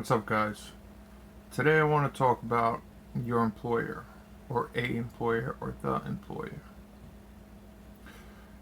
What's up, guys? Today I want to talk about your employer, or a employer, or the employer.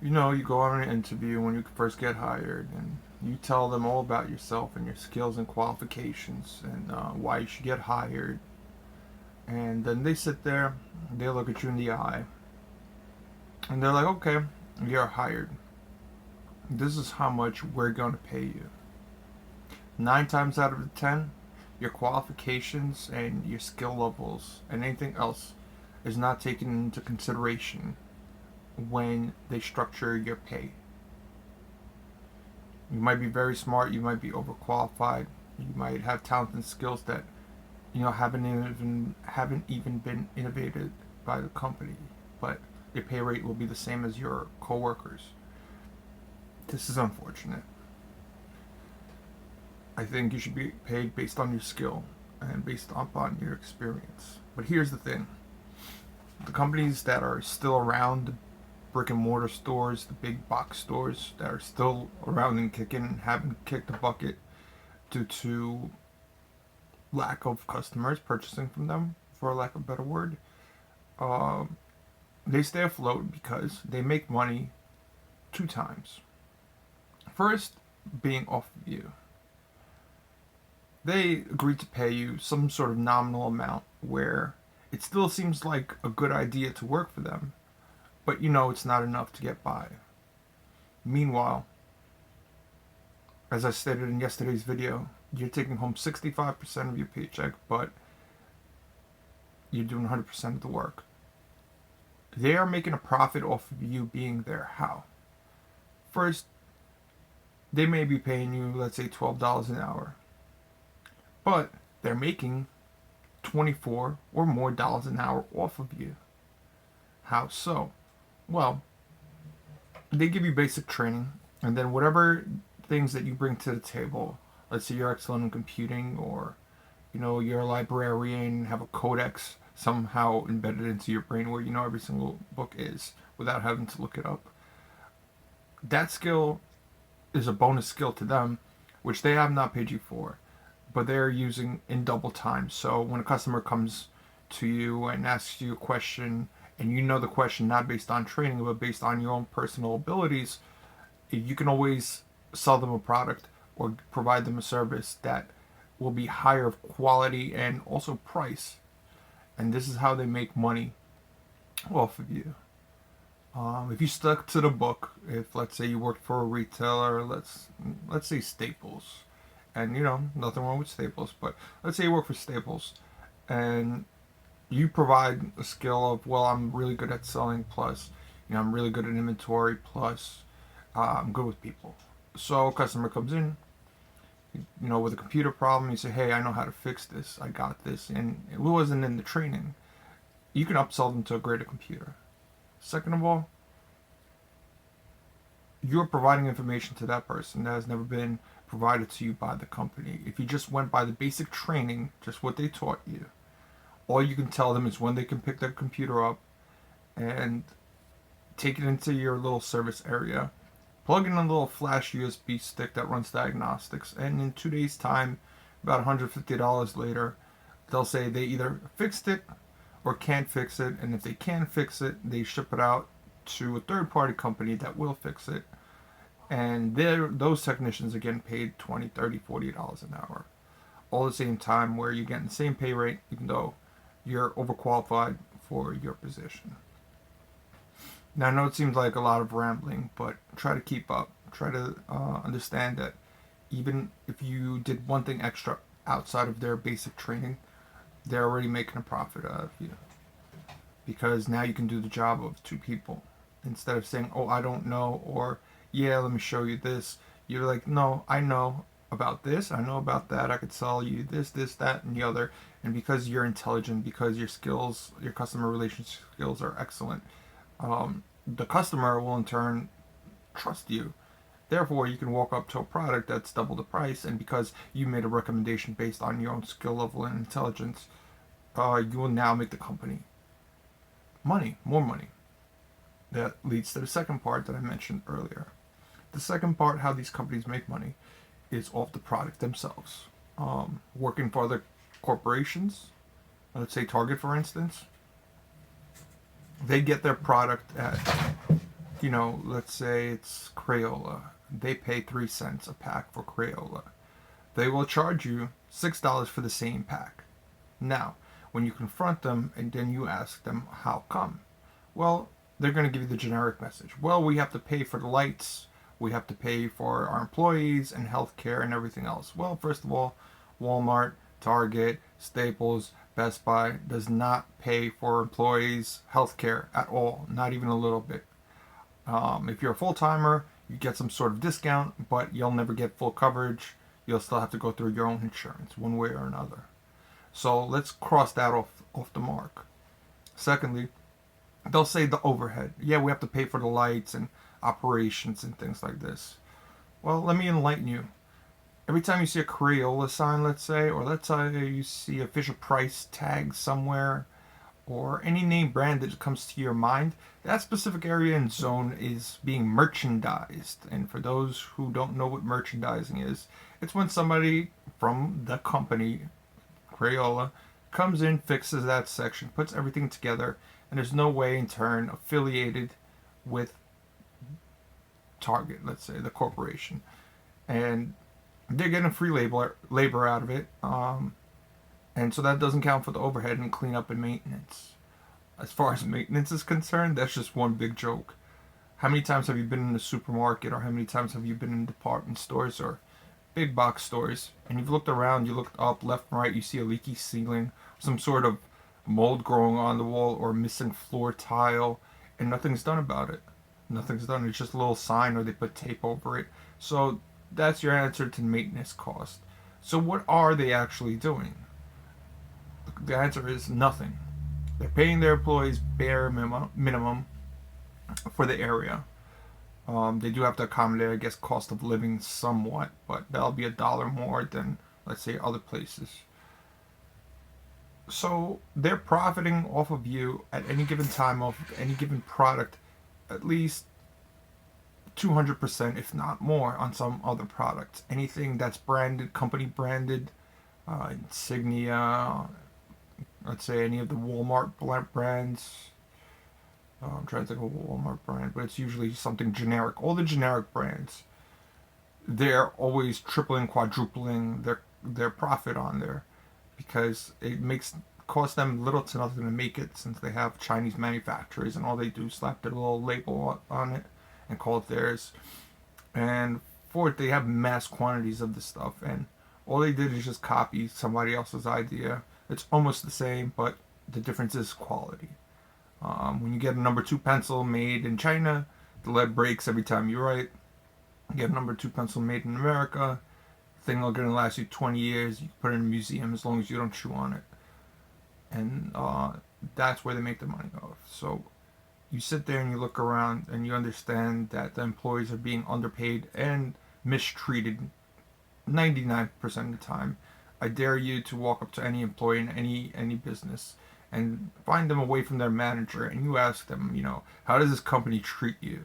You go on an interview when you first get hired, and you tell them all about yourself and your skills and qualifications and why you should get hired. And then they sit there, they look at you in the eye, and they're like, okay, you're hired. This is how much we're going to pay you. 9 times out of the 10, your qualifications and your skill levels and anything else is not taken into consideration when they structure your pay. You might be very smart, you might be overqualified, you might have talent and skills that haven't even been innovated by the company, but your pay rate will be the same as your coworkers. This is unfortunate. I think you should be paid based on your skill and based upon your experience. But here's the thing. The companies that are still around, the brick and mortar stores, the big box stores that are still around and kicking and haven't kicked the bucket due to lack of customers purchasing from them, for lack of a better word, they stay afloat because they make money 2 times. First, being off of you. They agree to pay you some sort of nominal amount where it still seems like a good idea to work for them, but it's not enough to get by. Meanwhile, as I stated in yesterday's video, you're taking home 65% of your paycheck, but you're doing 100% of the work. They are making a profit off of you being there. How? First, they may be paying you, let's say, $12 an hour. But they're making 24 or more dollars an hour off of you. How so? Well, they give you basic training, and then whatever things that you bring to the table, let's say you're excellent in computing, or you're a librarian, have a codex somehow embedded into your brain where you know every single book is without having to look it up. That skill is a bonus skill to them, which they have not paid you for, but they're using in double time. So when a customer comes to you and asks you a question, and you know the question not based on training but based on your own personal abilities, you can always sell them a product or provide them a service that will be higher of quality and also price. And this is how they make money off of you. If you stuck to the book, if let's say you worked for a retailer, let's say Staples, and nothing wrong with Staples, but let's say you work for Staples and you provide a skill of, well, I'm really good at selling, plus I'm really good at inventory, plus I'm good with people. So a customer comes in, with a computer problem, you say, hey, I know how to fix this, I got this, and it wasn't in the training. You can upsell them to a greater computer. Second of all, you're providing information to that person that has never been provided to you by the company. If you just went by the basic training, just what they taught you, all you can tell them is when they can pick their computer up and take it into your little service area, plug in a little flash USB stick that runs diagnostics, and in 2 days' time, about $150 later, they'll say they either fixed it or can't fix it, and if they can fix it, they ship it out to a third-party company that will fix it, and those technicians are getting paid $20, $30, $40 an hour, all at the same time, where you're getting the same pay rate even though you're overqualified for your position. Now, I know it seems like a lot of rambling, but try to keep up. Try to understand that even if you did one thing extra outside of their basic training, they're already making a profit out of you, because now you can do the job of 2 people instead of saying, oh, I don't know, or yeah, let me show you this. You're like, no, I know about this, I know about that, I could sell you this, that, and the other. And because you're intelligent, because your skills, your customer relationship skills are excellent, the customer will in turn trust you. Therefore, you can walk up to a product that's double the price, and because you made a recommendation based on your own skill level and intelligence, you will now make the company money, more money. That leads to the second part that I mentioned earlier. The second part, how these companies make money, is off the product themselves. working for other corporations, let's say Target for instance, they get their product at, let's say it's Crayola. They pay 3 cents a pack for Crayola. They will charge you $6 for the same pack. Now, when you confront them and then you ask them how come, well, they're going to give you the generic message. Well, we have to pay for the lights, we have to pay for our employees and healthcare and everything else. Well, first of all, Walmart, Target, Staples, Best Buy does not pay for employees' healthcare at all, not even a little bit. If you're a full timer, you get some sort of discount, but you'll never get full coverage. You'll still have to go through your own insurance, one way or another. So let's cross that off the mark. Secondly, they'll say the overhead. Yeah, we have to pay for the lights and operations and things like this. Well, let me enlighten you. Every time you see a Crayola sign, let's say, or let's say you see a Fisher Price tag somewhere, or any name brand that comes to your mind, that specific area and zone is being merchandised. And for those who don't know what merchandising is, it's when somebody from the company, Crayola, comes in, fixes that section, puts everything together, and there's no way in turn affiliated with Target, let's say, the corporation. And they're getting free labor out of it. And so that doesn't count for the overhead and cleanup and maintenance. As far as maintenance is concerned, that's just one big joke. How many times have you been in a supermarket, or how many times have you been in department stores or big box stores, and you've looked around, you looked up, left and right, you see a leaky ceiling, some sort of mold growing on the wall, or missing floor tile, and nothing's done about it. Nothing's done. It's just a little sign, or they put tape over it. So that's your answer to maintenance cost. So what are they actually doing? The answer is nothing. They're paying their employees bare minimum for the area. They do have to accommodate, I guess, cost of living somewhat, but that'll be $1 more than, let's say, other places. So they're profiting off of you at any given time, off of any given product, at least 200%, if not more, on some other products. Anything that's branded, company branded, Insignia, let's say any of the Walmart brands. I'm trying to think of a Walmart brand, but it's usually something generic. All the generic brands, they're always tripling, quadrupling their profit on there, because it costs them little to nothing to make it, since they have Chinese manufacturers and all they do is slap their little label on it and call it theirs. And for it, they have mass quantities of the stuff, and all they did is just copy somebody else's idea. It's almost the same, but the difference is quality. When you get a number 2 pencil made in China, the lead breaks every time you write. You get a number 2 pencil made in America, the thing will gonna last you 20 years. You can put it in a museum as long as you don't chew on it. And that's where they make the money off. So you sit there and you look around and you understand that the employees are being underpaid and mistreated 99% of the time. I dare you to walk up to any employee in any business and find them away from their manager, and you ask them, how does this company treat you?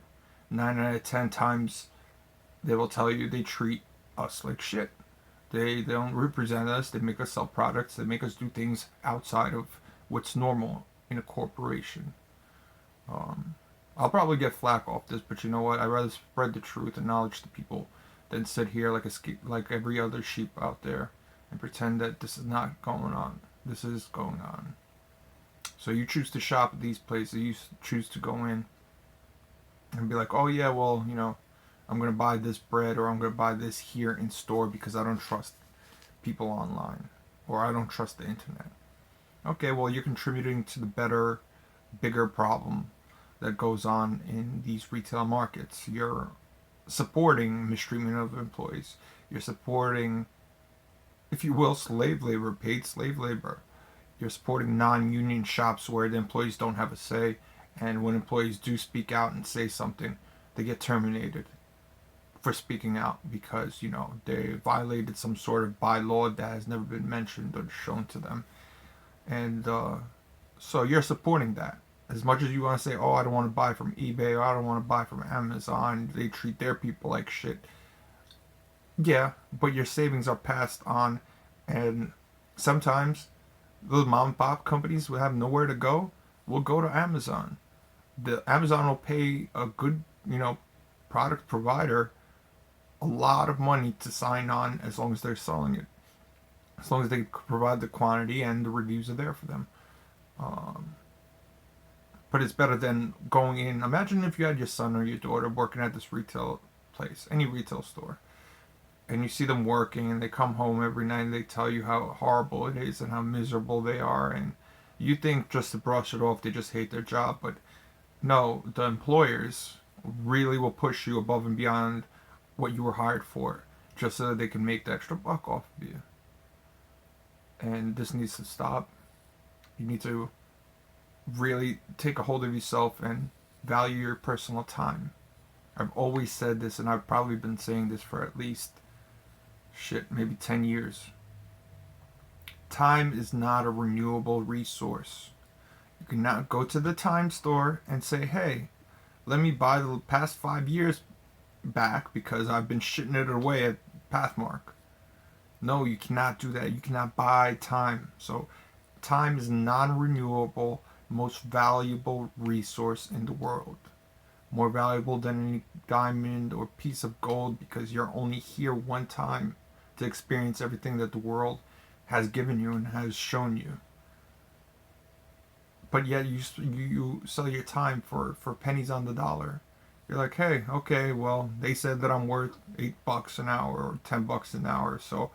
9 out of 10 times they will tell you they treat us like shit. They don't represent us. They make us sell products. They make us do things outside of what's normal in a corporation. I'll probably get flack off this, but you know what? I'd rather spread the truth and knowledge to people than sit here like every other sheep out there and pretend that this is not going on. This is going on. So you choose to shop at these places. You choose to go in and be like, oh yeah, well, I'm going to buy this bread, or I'm going to buy this here in store because I don't trust people online, or I don't trust the internet. Okay, well, you're contributing to the bigger problem that goes on in these retail markets. You're supporting mistreatment of employees. You're supporting, if you will, slave labor, paid slave labor. You're supporting non-union shops where the employees don't have a say, and when employees do speak out and say something, they get terminated for speaking out because, they violated some sort of bylaw that has never been mentioned or shown to them. And so you're supporting that. As much as you want to say, oh, I don't want to buy from eBay, or I don't want to buy from Amazon, they treat their people like shit. Yeah, but your savings are passed on And sometimes those mom and pop companies will have nowhere to go. Will go to Amazon. The Amazon will pay a good, product provider a lot of money to sign on as long as they're selling it. As long as they provide the quantity and the reviews are there for them. Um, but it's better than going in. Imagine if you had your son or your daughter working at this retail place, any retail store, and you see them working and they come home every night and they tell you how horrible it is and how miserable they are, and you think just to brush it off they just hate their job, but no, the employers really will push you above and beyond what you were hired for just so that they can make the extra buck off of you. And this needs to stop. You need to really take a hold of yourself and value your personal time. I've always said this, and I've probably been saying this for at least maybe 10 years. Time is not a renewable resource. You cannot go to the time store and say, hey, let me buy the past 5 years back because I've been shitting it away at Pathmark. No, you cannot do that. You cannot buy time. So time is non-renewable, most valuable resource in the world. More valuable than any diamond or piece of gold, because you're only here one time to experience everything that the world has given you and has shown you. But yet you sell your time for pennies on the dollar. You're like, hey, okay, well, they said that I'm worth $8 an hour or $10 an hour, so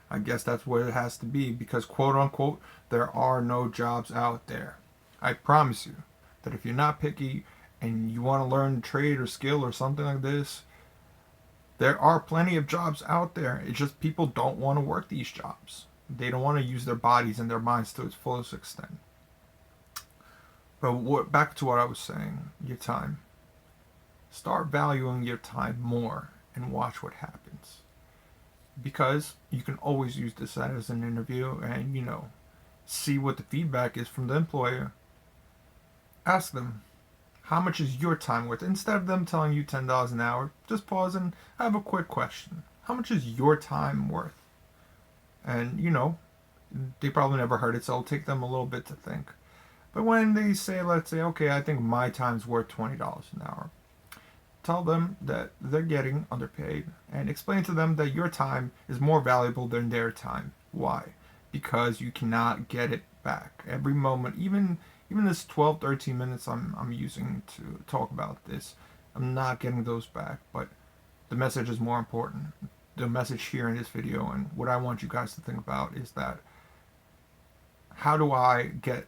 I guess that's what it has to be, because quote unquote there are no jobs out there. I promise you that if you're not picky and you want to learn a trade or skill or something like this, there are plenty of jobs out there. It's just people don't want to work these jobs. They don't want to use their bodies and their minds to its fullest extent. But back to what I was saying, your time. Start valuing your time more and watch what happens. Because you can always use this as an interview and, see what the feedback is from the employer. Ask them, how much is your time worth? Instead of them telling you $10 an hour, just pause and have a quick question. How much is your time worth? And, they probably never heard it, so it'll take them a little bit to think. But when they say, let's say, okay, I think my time's worth $20 an hour, tell them that they're getting underpaid and explain to them that your time is more valuable than their time. Why? Because you cannot get it back. Every moment, even this 12, 13 minutes I'm using to talk about this, I'm not getting those back, but the message is more important. The message here in this video and what I want you guys to think about is that how do I get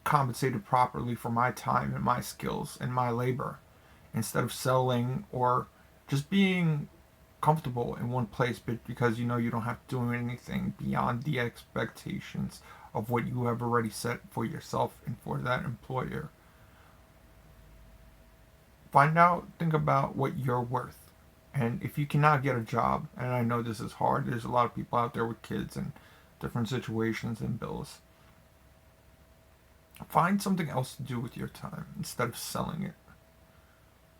compensated properly for my time and my skills and my labor, instead of selling or just being comfortable in one place, but because you don't have to do anything beyond the expectations of what you have already set for yourself and for that employer. Think about what you're worth. And if you cannot get a job, and I know this is hard, there's a lot of people out there with kids and different situations and bills. Find something else to do with your time instead of selling it.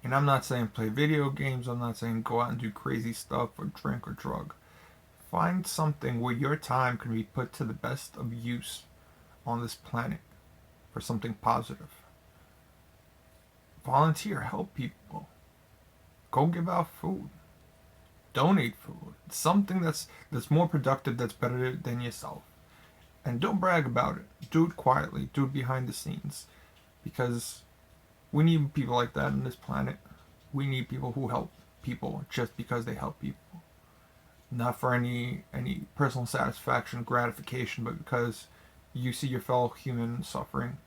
And I'm not saying play video games, I'm not saying go out and do crazy stuff or drink or drug. Find something where your time can be put to the best of use on this planet for something positive. Volunteer, help people. Go give out food. Donate food. Something that's more productive, that's better than yourself. And don't brag about it. Do it quietly. Do it behind the scenes. Because we need people like that on this planet. We need people who help people just because they help people. Not for any personal satisfaction, gratification, but because you see your fellow human suffering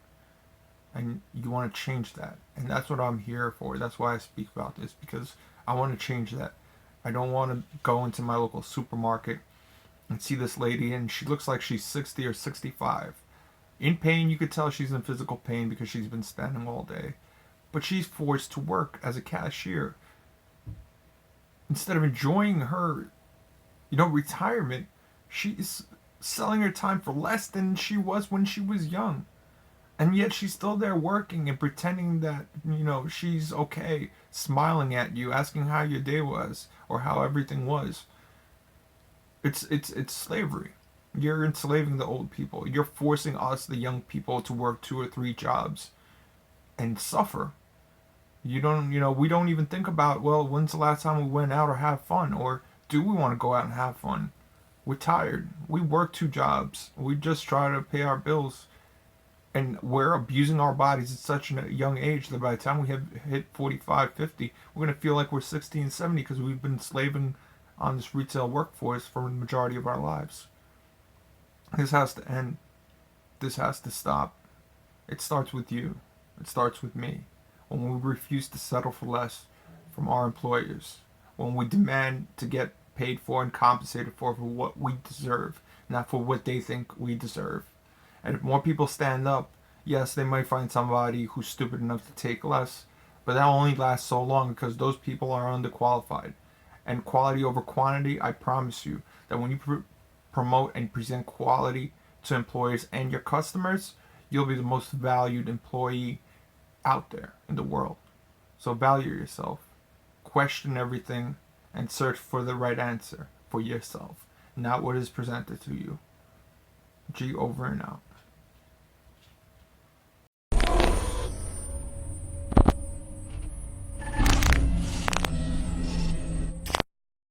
and you want to change that. And that's what I'm here for. That's why I speak about this, because I want to change that. I don't want to go into my local supermarket and see this lady and she looks like she's 60 or 65. In pain, you could tell she's in physical pain because she's been standing all day. But she's forced to work as a cashier. Instead of enjoying her, retirement, she's selling her time for less than she was when she was young. And yet she's still there working and pretending that, she's okay, smiling at you, asking how your day was or how everything was. It's slavery. You're enslaving the old people. You're forcing us, the young people, to work 2 or 3 jobs and suffer. We don't even think about, well, when's the last time we went out or have fun? Or do we want to go out and have fun? We're tired. We work 2 jobs. We just try to pay our bills. And we're abusing our bodies at such a young age that by the time we have hit 45, 50, we're going to feel like we're 16, 70 because we've been slaving on this retail workforce for the majority of our lives. This has to end. This has to stop. It starts with you. It starts with me. When we refuse to settle for less from our employers, when we demand to get paid for and compensated for what we deserve, not for what they think we deserve. And if more people stand up, yes, they might find somebody who's stupid enough to take less, but that only lasts so long because those people are underqualified. And quality over quantity, I promise you that when you promote and present quality to employers and your customers, you'll be the most valued employee out there in the world. So value yourself, question everything, and search for the right answer for yourself, not what is presented to you. G, over and out.